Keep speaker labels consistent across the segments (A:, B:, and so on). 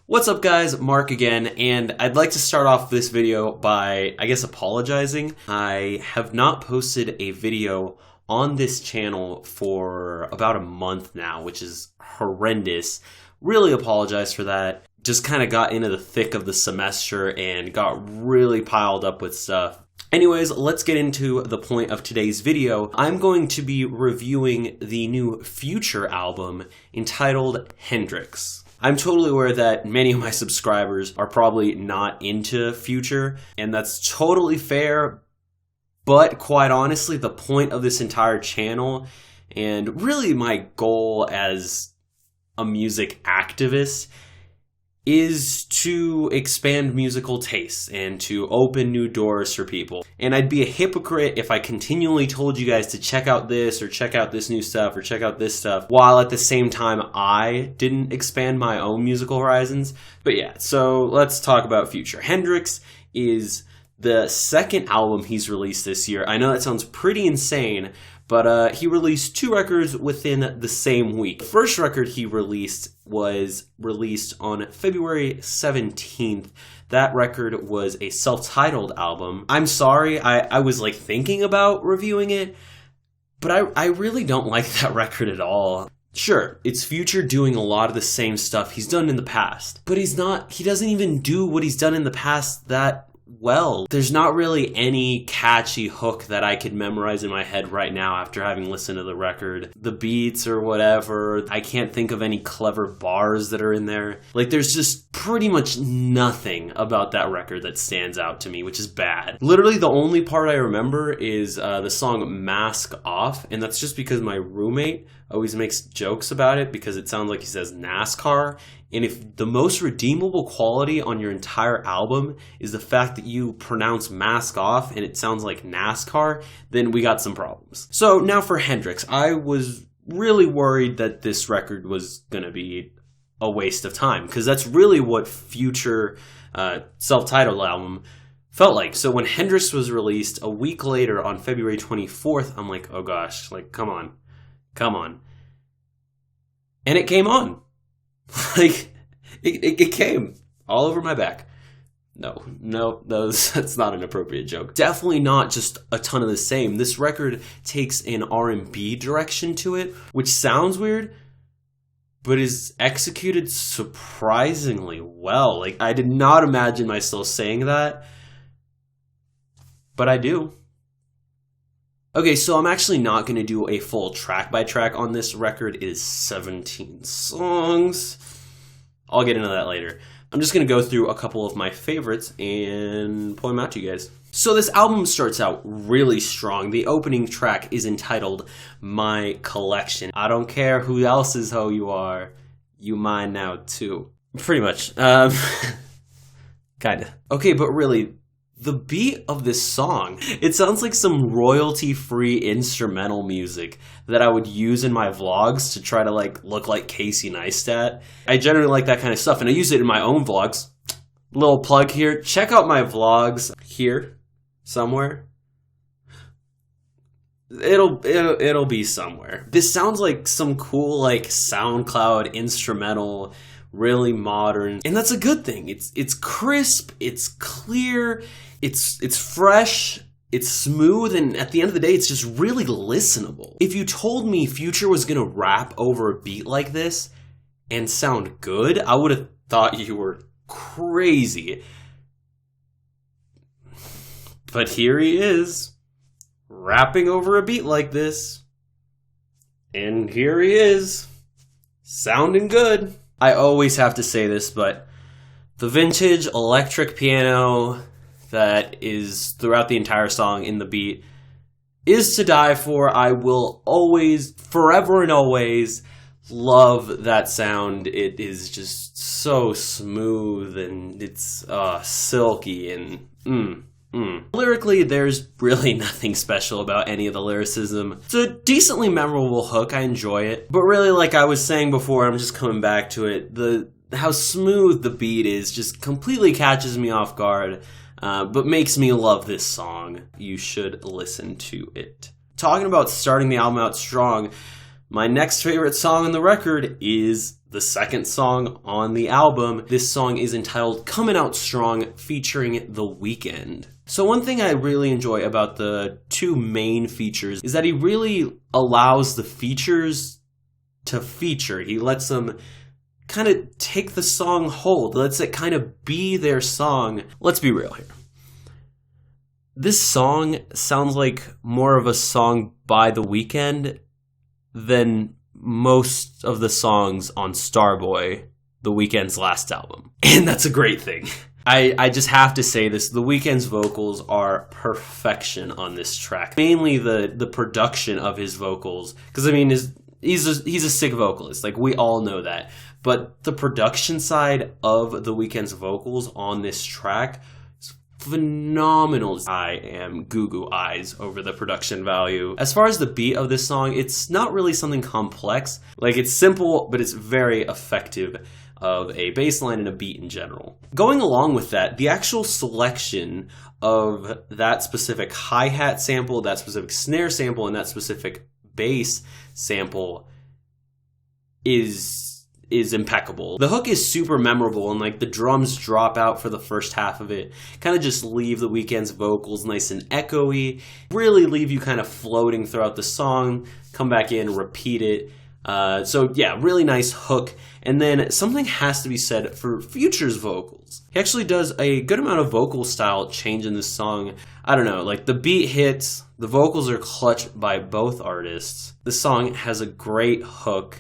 A: What's up guys, Mark again, and I'd like to start off this video by, apologizing. I have not posted a video on this channel for about a month now, which is horrendous. Really apologize for that. Just kind of got into the thick of the semester and got really piled up with stuff. Anyways, let's get into the point of today's video. I'm going to be reviewing the new Future album entitled Hendrxx. I'm totally aware that many of my subscribers are probably not into Future, and that's totally fair, but quite honestly, the point of this entire channel, and really my goal as a music activist, is to expand musical tastes and to open new doors for people. And I'd be a hypocrite if I continually told you guys to check out this or check out this new stuff or check out this stuff, while at the same time I didn't expand my own musical horizons. But yeah, so let's talk about Future. Hendrxx is the second album he's released this year. I know that sounds pretty insane, but he released 2 records within the same week. The first record he released was released on February 17th. That record was a self-titled album. I'm sorry, I was like thinking about reviewing it, but I really don't like that record at all. Sure, it's Future doing a lot of the same stuff he's done in the past, but he doesn't even do what he's done in the past that well. There's not really any catchy hook that I could memorize in my head right now after having listened to the record. The beats or whatever, I can't think of any clever bars that are in there. Like, there's just pretty much nothing about that record that stands out to me, which is bad. Literally the only part I remember is the song Mask Off, and that's just because my roommate always makes jokes about it because it sounds like he says NASCAR. And if the most redeemable quality on your entire album is the fact that you pronounce mask off and it sounds like NASCAR, then we got some problems. So now for Hendrxx, I was really worried that this record was going to be a waste of time, because that's really what Future self-titled album felt like. So when Hendrxx was released a week later on February 24th, I'm like, oh gosh, like, come on. And it came on. Like, it came all over my back. No, that's not an appropriate joke. Definitely not just a ton of the same. This record takes an R&B direction to it, which sounds weird, but is executed surprisingly well. Like, I did not imagine myself saying that, but I do. Okay, so I'm actually not going to do a full track by track on this record. It is 17 songs. I'll get into that later. I'm just going to go through a couple of my favorites and point them out to you guys. So this album starts out really strong. The opening track is entitled My Collection. I don't care who else's hoe you are, you mine now too. Pretty much. Kinda. Okay, but really, the beat of this song, it sounds like some royalty-free instrumental music that I would use in my vlogs to try to look like Casey Neistat. I generally like that kind of stuff, and I use it in my own vlogs. Little plug here, check out my vlogs here somewhere. It'll be somewhere. This sounds like some cool SoundCloud instrumental, really modern, and that's a good thing. It's crisp, it's clear, it's fresh, it's smooth, and at the end of the day, it's just really listenable. If you told me Future was gonna rap over a beat like this and sound good, I would have thought you were crazy. But here he is, rapping over a beat like this, and here he is, sounding good. I always have to say this, but the vintage electric piano that is throughout the entire song in the beat is to die for. I will always, forever and always, love that sound. It is just so smooth, and it's silky, and Lyrically, there's really nothing special about any of the lyricism. It's a decently memorable hook, I enjoy it. But really, like I was saying before, I'm just coming back to it, how smooth the beat is just completely catches me off guard, but makes me love this song. You should listen to it. Talking about starting the album out strong, My next favorite song on the record is the second song on the album. This song is entitled Coming Out Strong, featuring The Weeknd. So one thing I really enjoy about the two main features is that he really allows the features to feature. He lets them kind of take the song hold, lets it kind of be their song. Let's be real here. This song sounds like more of a song by The Weeknd than most of the songs on Starboy, The Weeknd's last album. And that's a great thing. I just have to say this, The Weeknd's vocals are perfection on this track. Mainly the production of his vocals, because I mean, he's a sick vocalist, like we all know that. But the production side of The Weeknd's vocals on this track is phenomenal. I am goo-goo eyes over the production value. As far as the beat of this song, it's not really something complex. Like, it's simple, but it's very effective of a bass line and a beat in general. Going along with that, the actual selection of that specific hi-hat sample, that specific snare sample, and that specific bass sample is impeccable. The hook is super memorable, and like the drums drop out for the first half of it, kind of just leave The Weeknd's vocals nice and echoey, really leave you kind of floating throughout the song, come back in, repeat it. So yeah, really nice hook. And then something has to be said for Future's vocals. He actually does a good amount of vocal style change in this song. I don't know, like the beat hits, the vocals are clutched by both artists. The song has a great hook.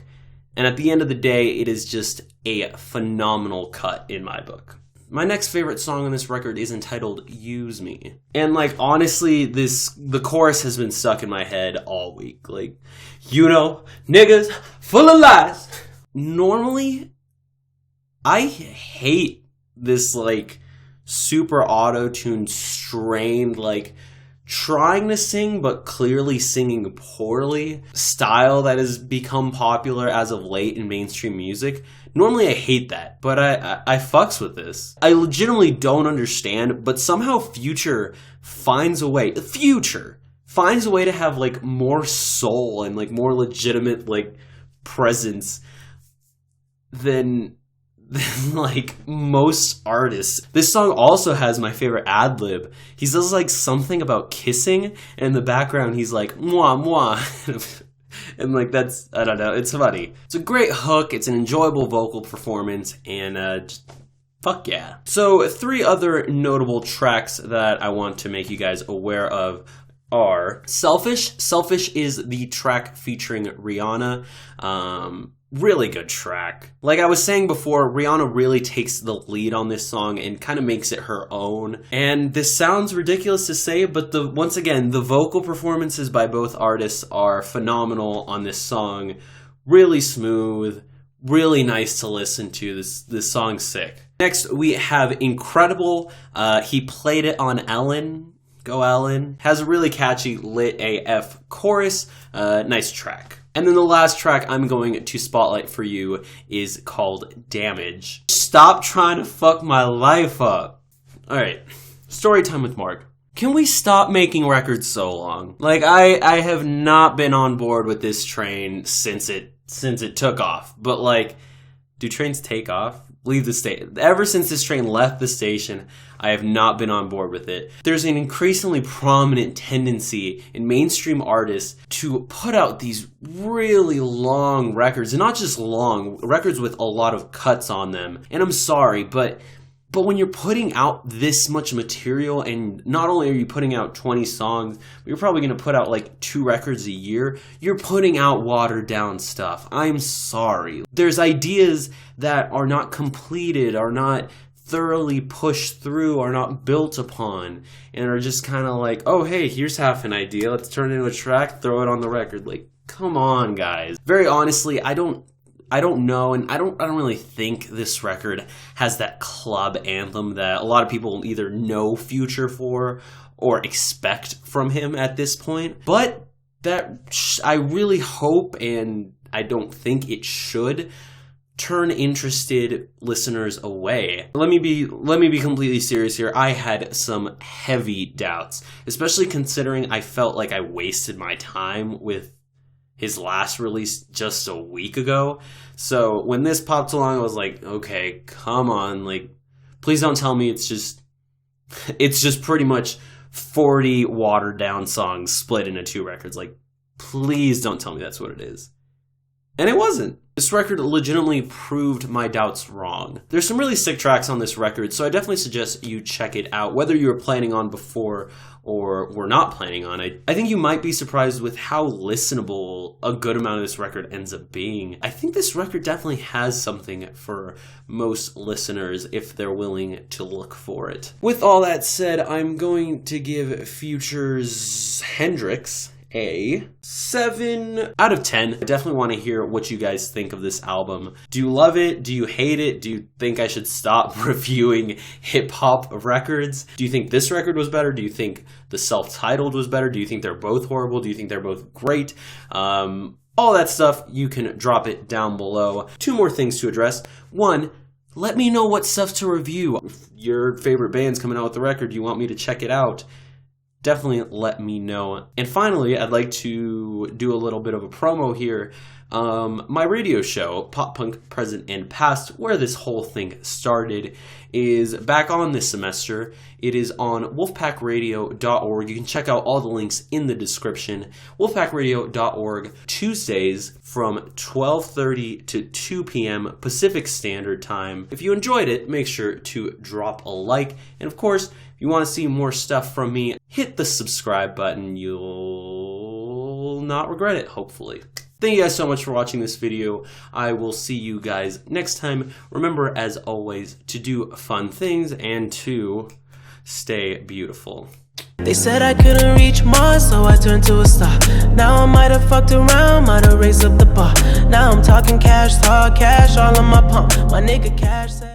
A: And at the end of the day, it is just a phenomenal cut in my book. My next favorite song on this record is entitled Use Me. And like, honestly, the chorus has been stuck in my head all week. Like, you know, niggas full of lies. Normally, I hate this like super auto-tuned, strained, like trying to sing but clearly singing poorly style that has become popular as of late in mainstream music. Normally I hate that, but I fucks with this. I legitimately don't understand, but somehow Future finds a way to have like more soul and like more legitimate like presence than like most artists. This song also has my favorite ad-lib. He says like something about kissing, and in the background he's like mwah mwah. And like, that's, I don't know, it's funny. It's a great hook, it's an enjoyable vocal performance, and just fuck yeah. So 3 other notable tracks that I want to make you guys aware of are Selfish. Selfish is the track featuring Rihanna. Really good track. Like I was saying before, Rihanna really takes the lead on this song and kind of makes it her own. And this sounds ridiculous to say, but once again, the vocal performances by both artists are phenomenal on this song. Really smooth, really nice to listen to. This song's sick. Next, we have Incredible. He played it on Ellen. Go Ellen. Has a really catchy lit AF chorus. Nice track. And then the last track I'm going to spotlight for you is called Damage. Stop trying to fuck my life up. Alright, story time with Mark. Can we stop making records so long? Like, I have not been on board with this train since it took off. But like, do trains take off? Leave the station. Ever since this train left the station, I have not been on board with it. There's an increasingly prominent tendency in mainstream artists to put out these really long records, and not just long, records with a lot of cuts on them. And I'm sorry, but when you're putting out this much material, and not only are you putting out 20 songs, but you're probably going to put out like 2 records a year, you're putting out watered down stuff. I'm sorry. There's ideas that are not completed, are not thoroughly pushed through, are not built upon, and are just kind of like, oh hey, here's half an idea, let's turn it into a track, throw it on the record. Like, come on guys. Very honestly, I don't know, and I don't really think this record has that club anthem that a lot of people either know Future for or expect from him at this point. But that I really hope, and I don't think it should, turn interested listeners away. Let me be completely serious here. I had some heavy doubts, especially considering I felt like I wasted my time with his last release just a week ago. So when this popped along, I was like, okay, come on, like, please don't tell me it's just pretty much 40 watered down songs split into 2 records. Like, please don't tell me that's what it is. And it wasn't. This record legitimately proved my doubts wrong. There's some really sick tracks on this record, so I definitely suggest you check it out, whether you were planning on before or were not planning on it. I think you might be surprised with how listenable a good amount of this record ends up being. I think this record definitely has something for most listeners if they're willing to look for it. With all that said, I'm going to give Future's Hendrxx a 7 out of 10. I definitely want to hear what you guys think of this album. Do you love it? Do you hate it? Do you think I should stop reviewing hip-hop records? Do you think this record was better? Do you think the self-titled was better? Do you think they're both horrible? Do you think they're both great? All that stuff, you can drop it down below. 2 more things to address. 1, let me know what stuff to review. If your favorite band's coming out with the record, you want me to check it out, definitely let me know. And finally, I'd like to do a little bit of a promo here. My radio show, Pop Punk Present and Past, where this whole thing started, is back on this semester. It is on wolfpackradio.org. You can check out all the links in the description. wolfpackradio.org, Tuesdays from 12:30 to 2 p.m. Pacific Standard Time. If you enjoyed it, make sure to drop a like. And of course, if you want to see more stuff from me, hit the subscribe button. You'll not regret it, hopefully. Thank you guys so much for watching this video. I will see you guys next time. Remember, as always, to do fun things and to stay beautiful.
B: They said I couldn't reach Mars, so I turned to a star. Now I might have fucked around, might have raised up the bar. Now I'm talking cash, talk cash, all on my pump. My nigga Cash said